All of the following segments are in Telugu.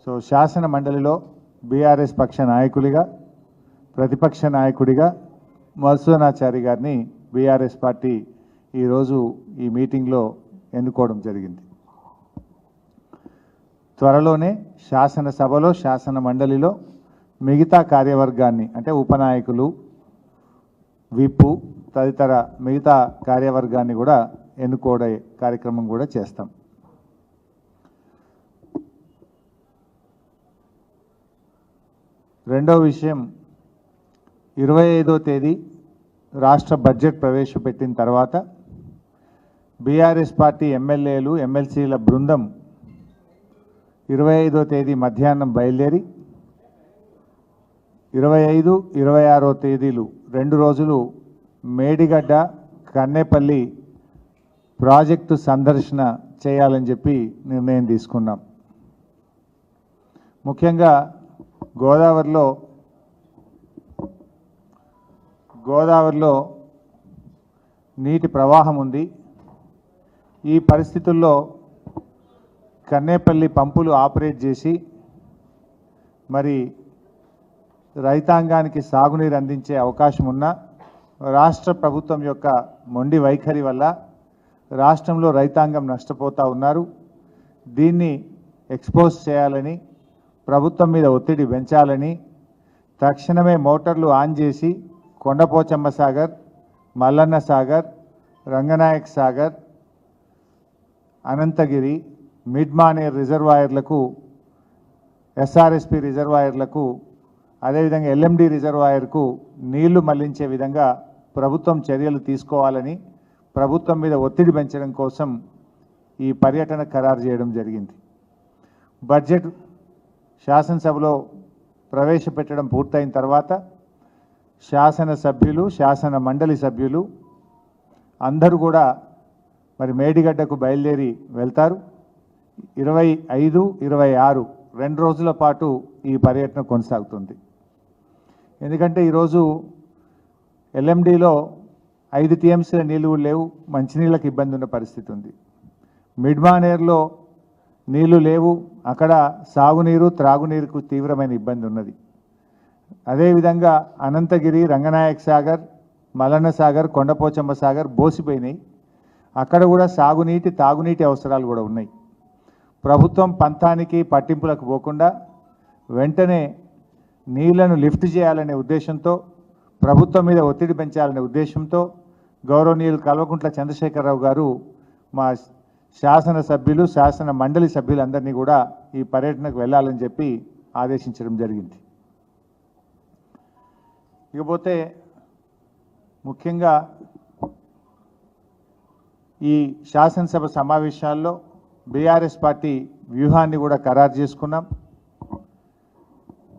సో శాసన మండలిలో బీఆర్ఎస్ పక్ష నాయకుడిగా ప్రతిపక్ష నాయకుడిగా మధుసూదనాచారి గారిని బీఆర్ఎస్ పార్టీ ఈరోజు ఈ మీటింగ్లో ఎన్నుకోవడం జరిగింది. త్వరలోనే శాసనసభలో శాసన మండలిలో మిగతా కార్యవర్గాన్ని అంటే ఉపనాయకులు, విప్పు తదితర మిగతా కార్యవర్గాన్ని కూడా ఎన్నుకోవడే కార్యక్రమం కూడా చేస్తాం. రెండవ విషయం, 25వ తేదీ రాష్ట్ర బడ్జెట్ ప్రవేశపెట్టిన తర్వాత బీఆర్ఎస్ పార్టీ ఎమ్మెల్యేలు ఎమ్మెల్సీల బృందం 25వ తేదీ మధ్యాహ్నం బయలుదేరి 25, 26వ తేదీలు 2 రోజులు మేడిగడ్డ కన్నేపల్లి ప్రాజెక్టు సందర్శన చేయాలని చెప్పి నిర్ణయం తీసుకున్నాం. ముఖ్యంగా గోదావరిలో నీటి ప్రవాహం ఉంది. ఈ పరిస్థితుల్లో కన్నేపల్లి పంపులు ఆపరేట్ చేసి మరి రైతాంగానికి సాగునీరు అందించే అవకాశం ఉన్నా రాష్ట్ర ప్రభుత్వం యొక్క మొండి వైఖరి వల్ల రాష్ట్రంలో రైతాంగం నష్టపోతూ ఉన్నారు. దీన్ని ఎక్స్పోజ్ చేయాలని, ప్రభుత్వం మీద ఒత్తిడి పెంచాలని తక్షణమే మోటార్లు ఆన్ చేసి కొండపోచమ్మ సాగర్, మల్లన్న సాగర్, రంగనాయక్ సాగర్, అనంతగిరి, మిడ్మానేర్ రిజర్వాయర్లకు, ఎస్ఆర్ఎస్పి రిజర్వాయర్లకు, అదేవిధంగా ఎల్ఎండి రిజర్వాయర్కు నీళ్లు మళ్లించే విధంగా ప్రభుత్వం చర్యలు తీసుకోవాలని ప్రభుత్వం మీద ఒత్తిడి పెంచడం కోసం ఈ పర్యటన ఖరారు చేయడం జరిగింది. బడ్జెట్ శాసనసభలో ప్రవేశపెట్టడం పూర్తయిన తర్వాత శాసనసభ్యులు, శాసన మండలి సభ్యులు అందరూ కూడా మరి మేడిగడ్డకు బయలుదేరి వెళ్తారు. 25, 26 2 రోజుల పాటు ఈ పర్యటన కొనసాగుతుంది. ఎందుకంటే ఈరోజు ఎల్ఎండిలో 5 టీఎంసీల నీళ్లు లేవు, మంచినీళ్ళకి ఇబ్బంది ఉన్న పరిస్థితి ఉంది. మిడ్మానేర్లో నీళ్లు లేవు, అక్కడ సాగునీరు త్రాగునీరుకు తీవ్రమైన ఇబ్బంది ఉన్నది. అదేవిధంగా అనంతగిరి, రంగనాయక్ సాగర్, మల్లన్న సాగర్, కొండపోచమ్మ సాగర్ బోసిపోయినాయి. అక్కడ కూడా సాగునీటి తాగునీటి అవసరాలు కూడా ఉన్నాయి. ప్రభుత్వం పంతానికి పట్టింపులకు పోకుండా వెంటనే నీళ్లను లిఫ్ట్ చేయాలనే ఉద్దేశంతో, ప్రభుత్వం మీద ఒత్తిడి పెంచాలనే ఉద్దేశంతో గౌరవనీయులు కల్వకుంట్ల చంద్రశేఖరరావు గారు మా శాసనసభ్యులు, శాసన మండలి సభ్యులందరినీ కూడా ఈ పర్యటనకు వెళ్ళాలని చెప్పి ఆదేశించడం జరిగింది. ఇకపోతే ముఖ్యంగా ఈ శాసనసభ సమావేశాల్లో బీఆర్ఎస్ పార్టీ వ్యూహాన్ని కూడా ఖరారు చేసుకున్నాం.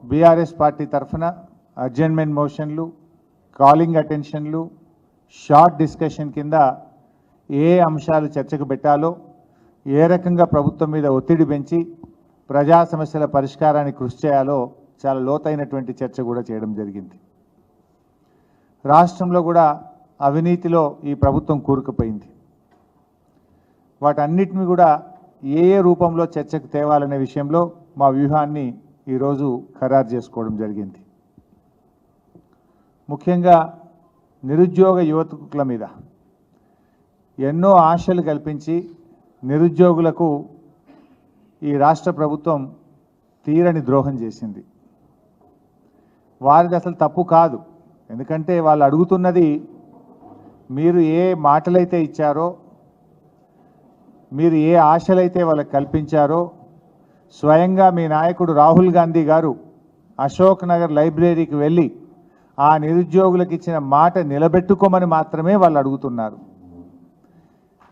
బీఆర్ఎస్ పార్టీ తరఫున అడ్జర్న్మెంట్ మోషన్లు, కాలింగ్ అటెన్షన్లు, షార్ట్ డిస్కషన్ కింద ఏ అంశాలు చర్చకు పెట్టాలో, ఏ రకంగా ప్రభుత్వం మీద ఒత్తిడి పెంచి ప్రజా సమస్యల పరిష్కారానికి కృషి చేయాలో చాలా లోతైనటువంటి చర్చ కూడా చేయడం జరిగింది. రాష్ట్రంలో కూడా అవినీతిలో ఈ ప్రభుత్వం కూరుకుపోయింది. వాటన్నిటిని కూడా ఏ రూపంలో చర్చకు తేవాలనే విషయంలో మా వ్యూహాన్ని ఈరోజు ఖరారు చేసుకోవడం జరిగింది. ముఖ్యంగా నిరుద్యోగ యువకుల మీద ఎన్నో ఆశలు కల్పించి నిరుద్యోగులకు ఈ రాష్ట్ర ప్రభుత్వం తీరని ద్రోహం చేసింది. వారిది అసలు తప్పు కాదు. ఎందుకంటే వాళ్ళు అడుగుతున్నది, మీరు ఏ మాటలైతే ఇచ్చారో, మీరు ఏ ఆశలైతే వాళ్ళకి కల్పించారో, స్వయంగా మీ నాయకుడు రాహుల్ గాంధీ గారు అశోక్ నగర్ లైబ్రరీకి వెళ్ళి ఆ నిరుద్యోగులకు ఇచ్చిన మాట నిలబెట్టుకోమని మాత్రమే వాళ్ళు అడుగుతున్నారు.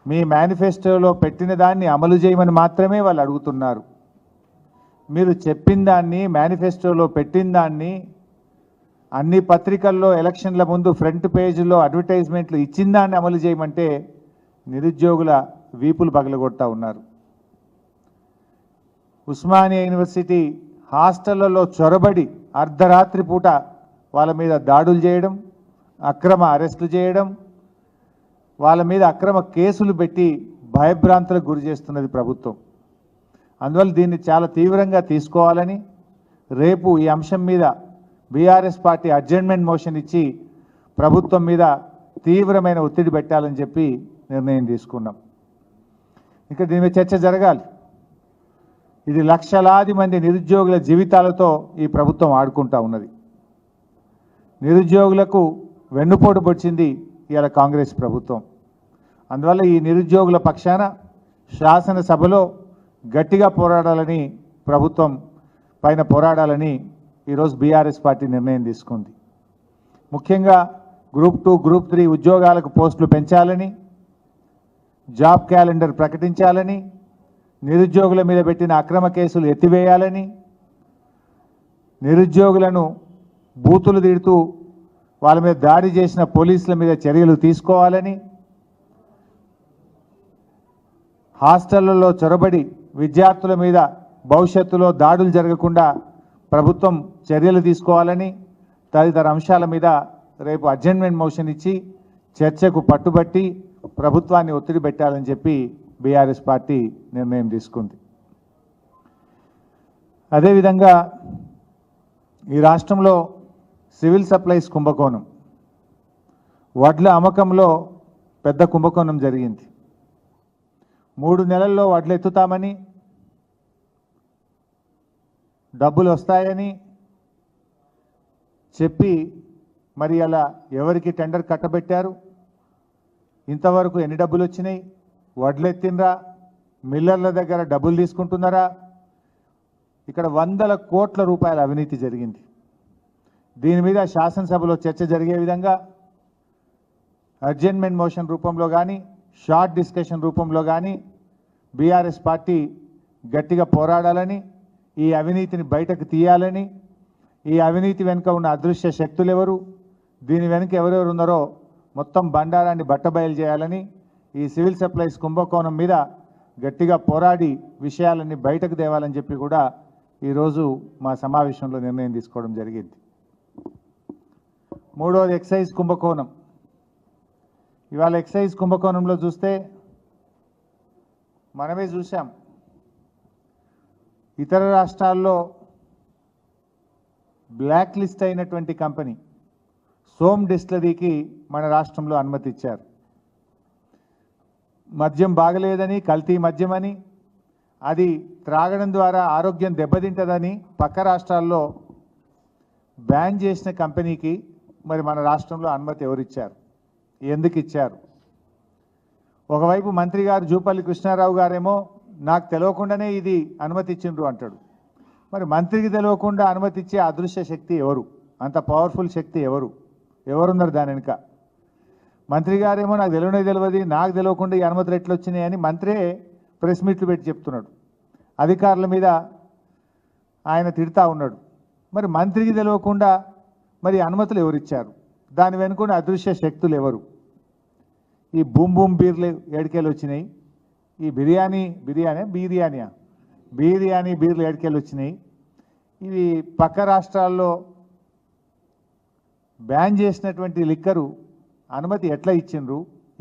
మీ మేనిఫెస్టోలో పెట్టిన దాన్ని అమలు చేయమని మాత్రమే వాళ్ళు అడుగుతున్నారు. మీరు చెప్పిన దాన్ని, మేనిఫెస్టోలో పెట్టిన దాన్ని అన్ని పత్రికల్లో ఎలక్షన్ల ముందు ఫ్రంట్ పేజీలో అడ్వర్టైజ్మెంట్లు ఇచ్చిన దాన్ని అమలు చేయమంటే నిరుద్యోగుల వీపులు పగలగొడతా ఉన్నారు. ఉస్మానియా యూనివర్సిటీ హాస్టళ్లలో చొరబడి అర్ధరాత్రి పూట వాళ్ళ మీద దాడులు చేయడం, అక్రమ అరెస్టులు చేయడం, వాళ్ళ మీద అక్రమ కేసులు పెట్టి భయభ్రాంతులకు గురి చేస్తున్నది ప్రభుత్వం. అందువల్ల దీన్ని చాలా తీవ్రంగా తీసుకోవాలని రేపు ఈ అంశం మీద బీఆర్ఎస్ పార్టీ అడ్జర్న్మెంట్ మోషన్ ఇచ్చి ప్రభుత్వం మీద తీవ్రమైన ఒత్తిడి పెట్టాలని చెప్పి నిర్ణయం తీసుకున్నాం. ఇంకా దీని మీద చర్చ జరగాలి. ఇది లక్షలాది మంది నిరుద్యోగుల జీవితాలతో ఈ ప్రభుత్వం ఆడుకుంటా ఉన్నది. నిరుద్యోగులకు వెన్నుపోటు పొడిచింది ఇవాళ కాంగ్రెస్ ప్రభుత్వం. అందువల్ల ఈ నిరుద్యోగుల పక్షాన శాసనసభలో గట్టిగా పోరాడాలని, ప్రభుత్వం పైన పోరాడాలని ఈరోజు బీఆర్ఎస్ పార్టీ నిర్ణయం తీసుకుంది. ముఖ్యంగా గ్రూప్ 2, గ్రూప్ 3 ఉద్యోగాలకు పోస్టులు పెంచాలని, జాబ్ క్యాలెండర్ ప్రకటించాలని, నిరుద్యోగుల మీద పెట్టిన అక్రమ కేసులు ఎత్తివేయాలని, నిరుద్యోగులను బూతులు తిడుతూ వాళ్ళ మీద దాడి చేసిన పోలీసుల మీద చర్యలు తీసుకోవాలని, హాస్టళ్లలో చొరబడి విద్యార్థుల మీద భవిష్యత్తులో దాడులు జరగకుండా ప్రభుత్వం చర్యలు తీసుకోవాలని తదితర అంశాల మీద రేపు అడ్జర్న్మెంట్ మోషన్ ఇచ్చి చర్చకు పట్టుబట్టి ప్రభుత్వాన్ని ఒత్తిడి పెట్టాలని చెప్పి బీఆర్ఎస్ పార్టీ నిర్ణయం తీసుకుంది. అదేవిధంగా ఈ రాష్ట్రంలో సివిల్ సప్లైస్ కుంభకోణం, వడ్ల అమ్మకంలో పెద్ద కుంభకోణం జరిగింది. 3 నెలల్లో వడ్లు ఎత్తుతామని, డబ్బులు వస్తాయని చెప్పి మరి అలా ఎవరికి టెండర్ కట్టబెట్టారు, ఇంతవరకు ఎన్ని డబ్బులు వచ్చినాయి, వడ్లు ఎత్తినరా, మిల్లర్ల దగ్గర డబ్బులు తీసుకుంటున్నారా, ఇక్కడ 100 కోట్ల రూపాయల అవినీతి జరిగింది. దీని మీద శాసనసభలో చర్చ జరిగే విధంగా అడ్జర్న్మెంట్ మోషన్ రూపంలో కానీ షార్ట్ డిస్కషన్ రూపంలో కానీ బీఆర్ఎస్ పార్టీ గట్టిగా పోరాడాలని, ఈ అవినీతిని బయటకు తీయాలని, ఈ అవినీతి వెనుక ఉన్న అదృశ్య శక్తులు ఎవరు, దీని వెనుక ఎవరెవరు ఉన్నారో మొత్తం బండారాన్ని బట్టబయలు చేయాలని, ఈ సివిల్ సప్లైస్ కుంభకోణం మీద గట్టిగా పోరాడి విషయాలన్నీ బయటకు తేవాలని చెప్పి కూడా ఈరోజు మా సమావేశంలో నిర్ణయం తీసుకోవడం జరిగింది. మూడోది ఎక్సైజ్ కుంభకోణం. ఇవాళ ఎక్సైజ్ కుంభకోణంలో చూస్తే మనమే చూసాం, ఇతర రాష్ట్రాల్లో బ్లాక్ లిస్ట్ అయినటువంటి కంపెనీ సోమ్ డిస్టిలరీకి మన రాష్ట్రంలో అనుమతి ఇచ్చారు. మద్యం బాగలేదని, కల్తీ మద్యం అని, అది త్రాగడం ద్వారా ఆరోగ్యం దెబ్బతింటుందని పక్క రాష్ట్రాల్లో బ్యాన్ చేసిన కంపెనీకి మరి మన రాష్ట్రంలో అనుమతి ఎవరిచ్చారు, ఎందుకు ఇచ్చారు? ఒకవైపు మంత్రి గారు జూపల్లి కృష్ణారావు గారేమో నాకు తెలియకుండానే ఇది అనుమతి ఇచ్చిండ్రు అంటాడు. మరి మంత్రికి తెలియకుండా అనుమతి ఇచ్చే అదృశ్య శక్తి ఎవరు, అంత పవర్ఫుల్ శక్తి ఎవరున్నారు దాని వెనుక? మంత్రి గారేమో నాకు తెలియదు, నాకు తెలియకుండా ఈ అనుమతులు ఎట్లా వచ్చినాయని మంత్రే ప్రెస్ మీట్లు పెట్టి చెప్తున్నాడు. అధికారుల మీద ఆయన తిడతా ఉన్నాడు. మరి మంత్రికి తెలియకుండా మరి అనుమతులు ఎవరిచ్చారు, దాని వెనుకున్న అదృశ్య శక్తులు ఎవరు? ఈ బూమ్ బూమ్ బీర్లు ఏడికేళ్ళు వచ్చినాయి, ఈ బిర్యానీ బీర్లు ఏడికేళ్ళు వచ్చినాయి, ఇవి పక్క రాష్ట్రాల్లో బ్యాన్ చేసినటువంటి లిక్కరు అనుమతి ఎట్లా ఇచ్చిండ్రు,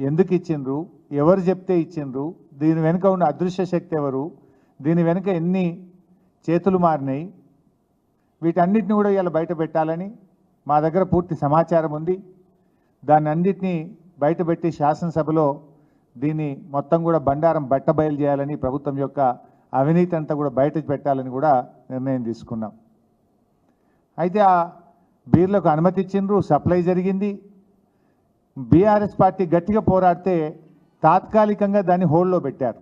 ఎందుకు ఇచ్చిండ్రు, ఎవరు చెప్తే ఇచ్చిండ్రు, దీని వెనుక ఉన్న అదృశ్య శక్తి ఎవరు, దీని వెనుక ఎన్ని చేతులు మారినాయి, వీటన్నిటిని కూడా ఇలా బయట పెట్టాలని మా దగ్గర పూర్తి సమాచారం ఉంది. దాన్ని అన్నిటినీ బయటపెట్టి శాసనసభలో దీన్ని మొత్తం కూడా బండారం బట్టబయలు చేయాలని, ప్రభుత్వం యొక్క అవినీతి అంతా కూడా బయట పెట్టాలని కూడా నిర్ణయం తీసుకున్నాం. అయితే ఆ బీర్లకు అనుమతి ఇచ్చిండ్రు, సప్లై జరిగింది. బీఆర్ఎస్ పార్టీ గట్టిగా పోరాడితే తాత్కాలికంగా దాన్ని హోల్డ్లో పెట్టారు.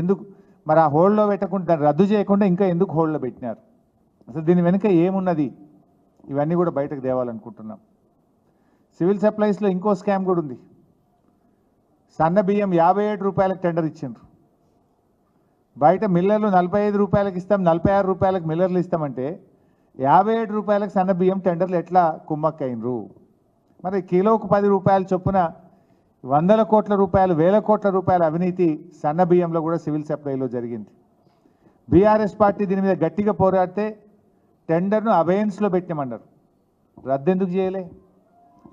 ఎందుకు మరి ఆ హోల్డ్లో పెట్టకుండా, దాన్ని రద్దు చేయకుండా ఇంకా ఎందుకు హోల్డ్లో పెట్టినారు? అసలు దీని వెనుక ఏమున్నది? ఇవన్నీ కూడా బయటకు తేవాలనుకుంటున్నాం. సివిల్ సప్లైస్లో ఇంకో స్కామ్ కూడా ఉంది. సన్న బియ్యం 57 రూపాయలకు టెండర్ ఇచ్చిండ్రు. బయట మిల్లర్లు 45 రూపాయలకు ఇస్తాం, 46 రూపాయలకు మిల్లర్లు ఇస్తామంటే 57 రూపాయలకు సన్న బియ్యం టెండర్లు ఎట్లా కుమ్మక్కైనరు? మరి కిలోకు 10 రూపాయల చొప్పున 100 కోట్ల రూపాయలు, 1000 కోట్ల రూపాయల అవినీతి సన్న బియ్యంలో కూడా సివిల్ సప్లైలో జరిగింది. బీఆర్ఎస్ పార్టీ దీని మీద గట్టిగా పోరాడితే టెండర్ను అబయన్స్లో పెట్టినామన్నారు. రద్దెందుకు చేయలే?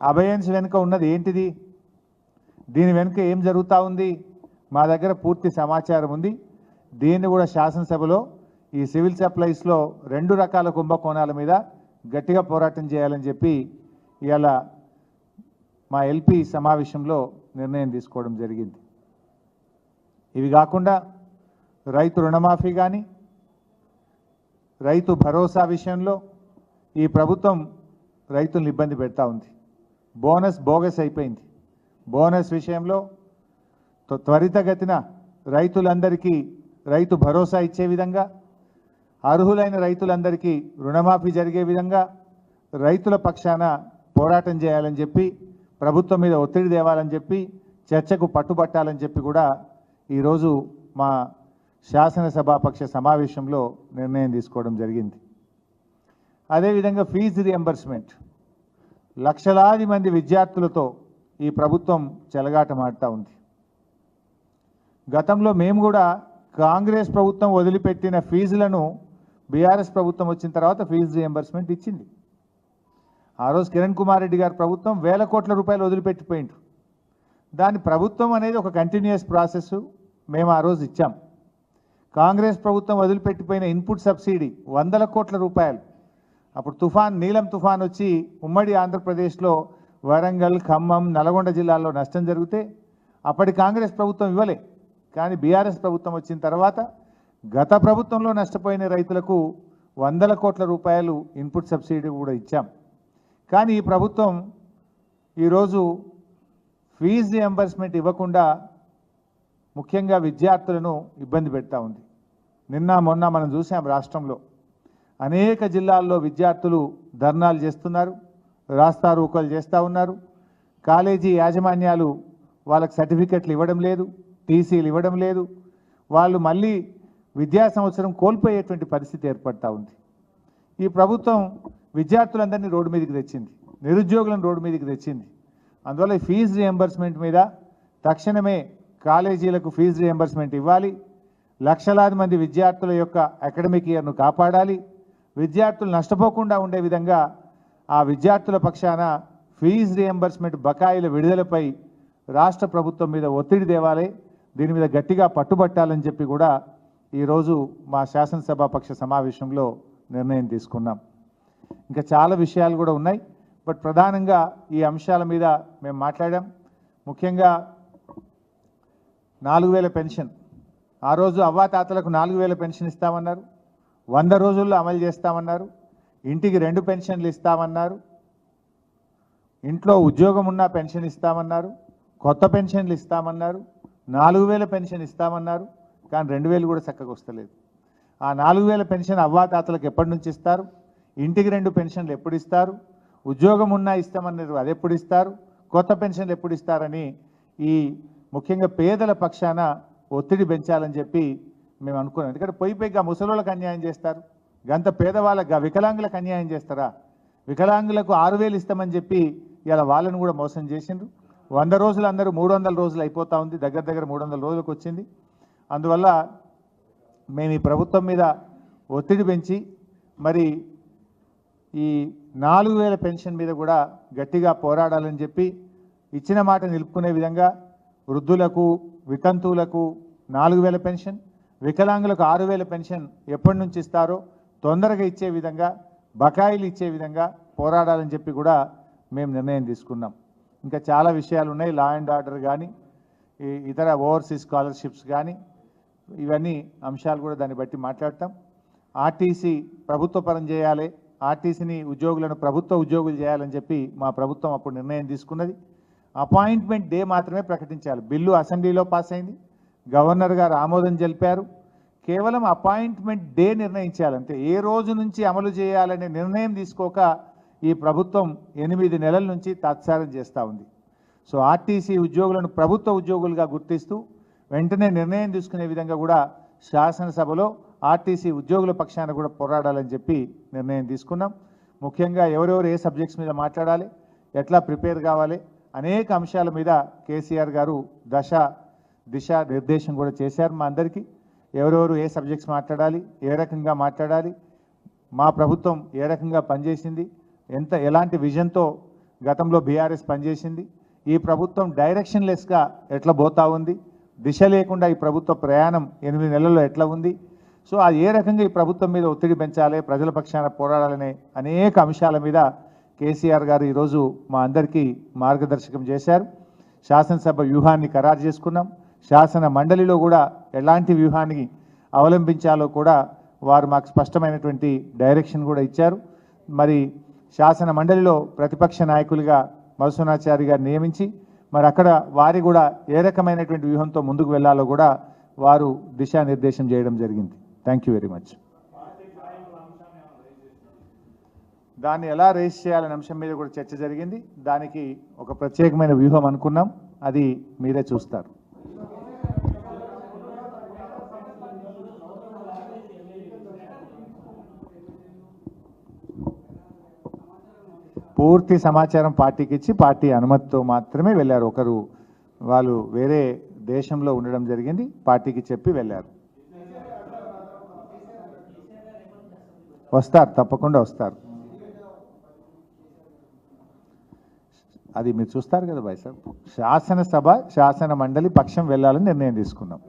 అబయన్స్ వెనుక ఉన్నది ఏంటిది? దీని వెనుక ఏం జరుగుతూ ఉంది? మా దగ్గర పూర్తి సమాచారం ఉంది. దీన్ని కూడా శాసనసభలో ఈ సివిల్ సప్లైస్లో 2 రకాల కుంభకోణాల మీద గట్టిగా పోరాటం చేయాలని చెప్పి ఇవాళ మా ఎల్పి సమావేశంలో నిర్ణయం తీసుకోవడం జరిగింది. ఇవి కాకుండా రైతు రుణమాఫీ కానీ రైతు భరోసా విషయంలో ఈ ప్రభుత్వం రైతులను ఇబ్బంది పెడతా ఉంది. బోనస్ బోగస్ అయిపోయింది. బోనస్ విషయంలో త్వరితగతిన రైతులందరికీ రైతు భరోసా ఇచ్చే విధంగా, అర్హులైన రైతులందరికీ రుణమాఫీ జరిగే విధంగా రైతుల పక్షాన పోరాటం చేయాలని చెప్పి, ప్రభుత్వం మీద ఒత్తిడి తేవాలని చెప్పి, చర్చకు పట్టుబట్టాలని చెప్పి కూడా ఈరోజు మా శాసనసభాపక్ష సమావేశంలో నిర్ణయం తీసుకోవడం జరిగింది. అదేవిధంగా ఫీజు రియంబర్స్మెంట్, లక్షలాది మంది విద్యార్థులతో ఈ ప్రభుత్వం చెలగాటమాడుతూ ఉంది. గతంలో మేము కూడా కాంగ్రెస్ ప్రభుత్వం వదిలిపెట్టిన ఫీజులను బీఆర్ఎస్ ప్రభుత్వం వచ్చిన తర్వాత ఫీజు రియంబర్స్మెంట్ ఇచ్చింది. ఆ రోజు కిరణ్ కుమార్ రెడ్డి గారి ప్రభుత్వం వేల కోట్ల రూపాయలు వదిలిపెట్టిపోయింది. దాని ప్రభుత్వం అనేది ఒక కంటిన్యూస్ ప్రాసెస్. మేము ఆ రోజు ఇచ్చాం. కాంగ్రెస్ ప్రభుత్వం వదిలిపెట్టిపోయిన ఇన్పుట్ సబ్సిడీ 100 కోట్ల రూపాయలు. అప్పుడు నీలం తుఫాన్ వచ్చి ఉమ్మడి ఆంధ్రప్రదేశ్లో వరంగల్, ఖమ్మం, నల్గొండ జిల్లాల్లో నష్టం జరిగితే అప్పటి కాంగ్రెస్ ప్రభుత్వం ఇవ్వలే. కానీ బీఆర్ఎస్ ప్రభుత్వం వచ్చిన తర్వాత గత ప్రభుత్వంలో నష్టపోయిన రైతులకు 100 కోట్ల రూపాయలు ఇన్పుట్ సబ్సిడీ కూడా ఇచ్చాం. కానీ ఈ ప్రభుత్వం ఈరోజు ఫీజు రియంబర్స్మెంట్ ఇవ్వకుండా ముఖ్యంగా విద్యార్థులను ఇబ్బంది పెడతా ఉంది. నిన్న మొన్న మనం చూసాం, రాష్ట్రంలో అనేక జిల్లాల్లో విద్యార్థులు ధర్నాలు చేస్తున్నారు, రాస్తారోకోలు చేస్తూ ఉన్నారు. కాలేజీ యాజమాన్యాలు వాళ్ళకి సర్టిఫికెట్లు ఇవ్వడం లేదు, టీసీలు ఇవ్వడం లేదు. వాళ్ళు మళ్ళీ విద్యా సంవత్సరం కోల్పోయేటువంటి పరిస్థితి ఏర్పడతా ఉంది. ఈ ప్రభుత్వం విద్యార్థులందరినీ రోడ్డు మీదకి తెచ్చింది, నిరుద్యోగులను రోడ్డు మీదకి తెచ్చింది. అందువల్ల ఈ ఫీజు రియంబర్స్మెంట్ మీద తక్షణమే కాలేజీలకు ఫీజు రియంబర్స్మెంట్ ఇవ్వాలి. లక్షలాది మంది విద్యార్థుల యొక్క అకాడమిక్ ఇయర్ను కాపాడాలి. విద్యార్థులు నష్టపోకుండా ఉండే విధంగా ఆ విద్యార్థుల పక్షాన ఫీజు రియంబర్స్మెంట్ బకాయిల విడుదలపై రాష్ట్ర ప్రభుత్వం మీద ఒత్తిడి తేవాలి. దీని మీద గట్టిగా పట్టుబట్టాలని చెప్పి కూడా ఈరోజు మా శాసనసభాపక్ష సమావేశంలో నిర్ణయం తీసుకున్నాం. ఇంకా చాలా విషయాలు కూడా ఉన్నాయి. బట్ ప్రధానంగా ఈ అంశాల మీద మేము మాట్లాడాం. ముఖ్యంగా 4000 పెన్షన్, ఆ రోజు అవ్వాతాతలకు 4000 పెన్షన్ ఇస్తామన్నారు. 100 రోజుల్లో అమలు చేస్తామన్నారు. ఇంటికి 2 పెన్షన్లు ఇస్తామన్నారు. ఇంట్లో ఉద్యోగం ఉన్న పెన్షన్ ఇస్తామన్నారు. కొత్త పెన్షన్లు ఇస్తామన్నారు. 4000 పెన్షన్ ఇస్తామన్నారు. కానీ 2000 కూడా చక్కగా వస్తలేదు. ఆ 4000 పెన్షన్ అవ్వాతాతలకు ఎప్పటి నుంచి ఇస్తారు? ఇంటికి 2 పెన్షన్లు ఎప్పుడు ఇస్తారు? ఉద్యోగం ఉన్నా ఇస్తామన్నారు, అది ఎప్పుడు ఇస్తారు? కొత్త పెన్షన్లు ఎప్పుడు ఇస్తారని ఈ ముఖ్యంగా పేదల పక్షాన ఒత్తిడి పెంచాలని చెప్పి మేము అనుకున్నాం. ఎందుకంటే పోయిపోయిగా ముసలోళ్ళకి అన్యాయం చేస్తారు, గంత పేదవాళ్ళకి వికలాంగులకు అన్యాయం చేస్తారా? వికలాంగులకు 6000 ఇస్తామని చెప్పి ఇలా వాళ్ళని కూడా మోసం చేసిండ్రు. 100 రోజులు అందరూ 300 రోజులు అయిపోతూ ఉంది, దగ్గర 300 రోజులకు వచ్చింది. అందువల్ల మేము ఈ ప్రభుత్వం మీద ఒత్తిడి పెంచి మరి ఈ 4000 పెన్షన్ మీద కూడా గట్టిగా పోరాడాలని చెప్పి ఇచ్చిన మాట నిలుపుకునే విధంగా వృద్ధులకు, వితంతువులకు 4000 పెన్షన్, వికలాంగులకు 6000 పెన్షన్ ఎప్పటి నుంచి ఇస్తారో తొందరగా ఇచ్చే విధంగా, బకాయిలు ఇచ్చే విధంగా పోరాడాలని చెప్పి కూడా మేము నిర్ణయం తీసుకున్నాం. ఇంకా చాలా విషయాలు ఉన్నాయి. లా అండ్ ఆర్డర్ కానీ, ఇతర ఓవర్సీస్ స్కాలర్షిప్స్ కానీ, ఇవన్నీ అంశాలు కూడా దాన్ని బట్టి మాట్లాడతాం. ఆర్టీసీ ప్రభుత్వ పరం చేయాలి, ఆర్టీసీని ఉద్యోగులను ప్రభుత్వ ఉద్యోగులు చేయాలని చెప్పి మా ప్రభుత్వం అప్పుడు నిర్ణయం తీసుకున్నది. అపాయింట్మెంట్ డే మాత్రమే ప్రకటించాలి. బిల్లు అసెంబ్లీలో పాస్ అయింది, గవర్నర్ గారు ఆమోదం తెలిపారు. కేవలం అపాయింట్మెంట్ డే నిర్ణయించాలంటే ఏ రోజు నుంచి అమలు చేయాలనే నిర్ణయం తీసుకోక ఈ ప్రభుత్వం 8 నెలల నుంచి తాత్సారం చేస్తూ ఉంది. సో ఆర్టీసీ ఉద్యోగులను ప్రభుత్వ ఉద్యోగులుగా గుర్తిస్తూ వెంటనే నిర్ణయం తీసుకునే విధంగా కూడా శాసనసభలో ఆర్టీసీ ఉద్యోగుల పక్షాన కూడా పోరాడాలని చెప్పి నిర్ణయం తీసుకున్నాం. ముఖ్యంగా ఎవరెవరు ఏ సబ్జెక్ట్స్ మీద మాట్లాడాలి, ఎట్లా ప్రిపేర్ కావాలి, అనేక అంశాల మీద కేసీఆర్ గారు దిశ నిర్దేశం కూడా చేశారు మా అందరికీ. ఎవరెవరు ఏ సబ్జెక్ట్స్ మాట్లాడాలి, ఏ రకంగా మాట్లాడాలి, మా ప్రభుత్వం ఏ రకంగా పనిచేసింది, ఎలాంటి విజన్తో గతంలో బీఆర్ఎస్ పనిచేసింది, ఈ ప్రభుత్వం డైరెక్షన్లెస్గా ఎట్లా పోతా ఉంది, దిశ లేకుండా ఈ ప్రభుత్వ ప్రయాణం 8 నెలల్లో ఎట్లా ఉంది, సో అది ఏ రకంగా ఈ ప్రభుత్వం మీద ఒత్తిడి పెంచాలి, ప్రజల పక్షాన పోరాడాలనే అనేక అంశాల మీద కేసీఆర్ గారు ఈరోజు మా అందరికీ మార్గదర్శకం చేశారు. శాసనసభ వ్యూహాన్ని ఖరారు చేసుకున్నాం. శాసన మండలిలో కూడా ఎలాంటి వ్యూహాన్ని అవలంబించాలో కూడా వారు మాకు స్పష్టమైనటువంటి డైరెక్షన్ కూడా ఇచ్చారు. మరి శాసన మండలిలో ప్రతిపక్ష నాయకులుగా మధుసూనాచారి గారు నియమించి మరి అక్కడ వారి కూడా ఏ రకమైనటువంటి వ్యూహంతో ముందుకు వెళ్ళాలో కూడా వారు దిశానిర్దేశం చేయడం జరిగింది. Thank you very much. దాన్ని ఎలా రేస్ చేయాలనే అంశం మీద కూడా చర్చ జరిగింది. దానికి ఒక ప్రత్యేకమైన వ్యూహం అనుకున్నాం, అది మీరే చూస్తారు. పూర్తి సమాచారం పార్టీకి ఇచ్చి పార్టీ అనుమతితో మాత్రమే వెళ్ళారు. ఒకరు వాళ్ళు వేరే దేశంలో ఉండడం జరిగింది, పార్టీకి చెప్పి వెళ్ళారు. వస్తారు, తప్పకుండా వస్తారు. అది మీరు చూస్తారు కదా భాయ్ సార్. శాసనసభ శాసన మండలి పక్షం వెళ్ళాలని నిర్ణయం తీసుకున్నాం.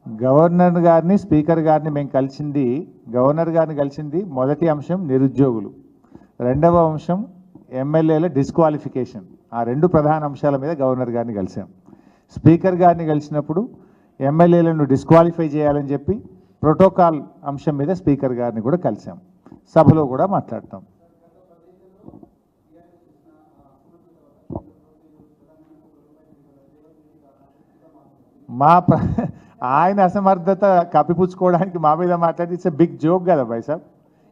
గవర్నర్ గారిని స్పీకర్ గారిని మేము కలిసింది, గవర్నర్ గారిని కలిసింది మొదటి అంశం నిరుద్యోగులు, రెండవ అంశం ఎమ్మెల్యేల డిస్క్వాలిఫికేషన్. ఆ రెండు ప్రధాన అంశాల మీద గవర్నర్ గారిని కలిసాం. స్పీకర్ గారిని కలిసినప్పుడు ఎమ్మెల్యేలను డిస్క్వాలిఫై చేయాలని చెప్పి ప్రోటోకాల్ అంశం మీద స్పీకర్ గారిని కూడా కలిసాం. సభలో కూడా మాట్లాడతాం. ఆయన అసమర్థత కప్పిపుచ్చుకోవడానికి మా మీద మాట్లాడి ఇట్స్ బిగ్ జోక్ కదా భాయ్ సాబ్.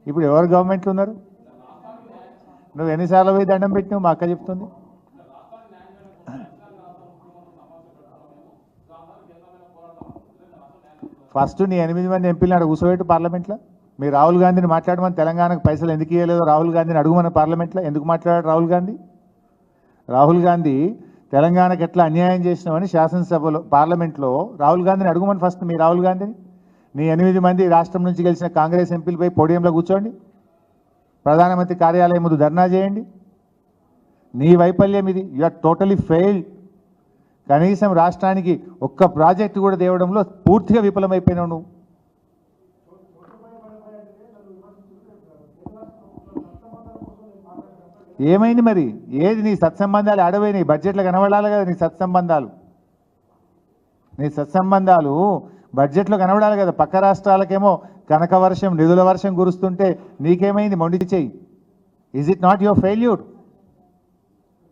ఇప్పుడు ఎవరు గవర్నమెంట్లు ఉన్నారు? నువ్వు ఎన్నిసార్లు పోయి దండం పెట్టినావు మా అక్క చెప్తుంది. ఫస్ట్ నీ 8 మంది ఎంపీలు నాడు కూర్చోబెట్టు పార్లమెంట్లో. మీరు రాహుల్ గాంధీని మాట్లాడమని, తెలంగాణకు పైసలు ఎందుకు ఇవ్వలేదో రాహుల్ గాంధీని అడుగుమని పార్లమెంట్లో. ఎందుకు మాట్లాడాడు రాహుల్ గాంధీ? రాహుల్ గాంధీ తెలంగాణకు ఎట్లా అన్యాయం చేసినామని శాసనసభలో పార్లమెంట్లో రాహుల్ గాంధీని అడుగుమని ఫస్ట్. మీ రాహుల్ గాంధీని నీ 8 మంది రాష్ట్రం నుంచి గెలిచిన కాంగ్రెస్ ఎంపీలపై పోడియంలో కూర్చోండి, ప్రధానమంత్రి కార్యాలయం ముందు ధర్నా చేయండి. నీ వైఫల్యం ఇది. You are totally failed. కనీసం రాష్ట్రానికి ఒక్క ప్రాజెక్టు కూడా తేవడంలో పూర్తిగా విఫలమైపోయినావు నువ్వు. ఏమైంది మరి? ఏది నీ సత్సంబంధాలు ఆడపోయినాయి? బడ్జెట్లో కనబడాలి కదా నీ సత్సంబంధాలు. నీ సత్సంబంధాలు బడ్జెట్లో కనబడాలి కదా. పక్క రాష్ట్రాలకేమో కనక వర్షం, నిధుల వర్షం కురుస్తుంటే నీకేమైంది? మొండి చెయ్యి. Is it not your failure?